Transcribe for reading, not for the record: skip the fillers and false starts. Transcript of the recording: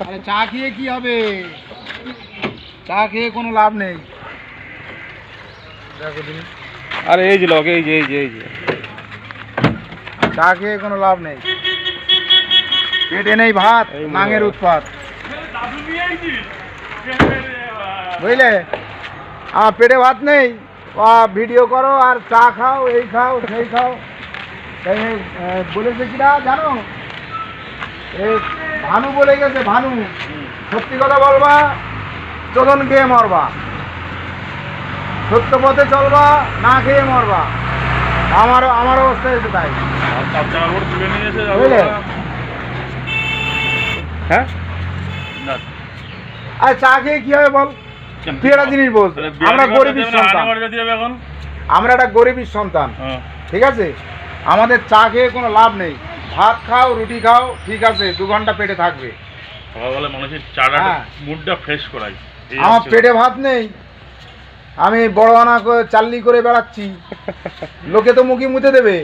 আরে চা খেয়ে কি হবে? চা খেয়ে কোনো লাভ নেই। দেখো তুমি, আরে এই যে লোক, এই যে চা খেয়ে কোনো লাভ নেই। পেটে নেই ভাত, এই নাঙের উৎপাত। বুঝলে, আমার পেটে ভাত নেই, ভিডিও করো আর চা খাও, এই খাও সেই খাও। বলেছে কিনা জানো, এই ভানু বলে গেছে, ভানু সত্যি কথা বলবা, চোদন খেয়ে মরবা, সত্য পথে চলবা, না খেয়ে মরবা। আমার অবস্থা হয়েছে তাই, বুঝলে? হ্যাঁ আর চা খেয়ে কি হবে বল? তুই একটা জিনিস বল, আমরা গরিবের সন্তান, আমরা একটা গরিবের সন্তান, ঠিক আছে? আমাদের চা খেয়ে কোনো লাভ নেই। ভাত খাও, রুটি খাও, ঠিক আছে, 2 ঘন্টা পেটে থাকবে। মানুষের চাটা হ্যাঁ। মুডটা ফ্রেশ করাই। আমার পেটে ভাত নেই, আমি বড় আনা চাল্লি করে বেড়াচ্ছি, লোকে তো মুখে মুতে দেবে।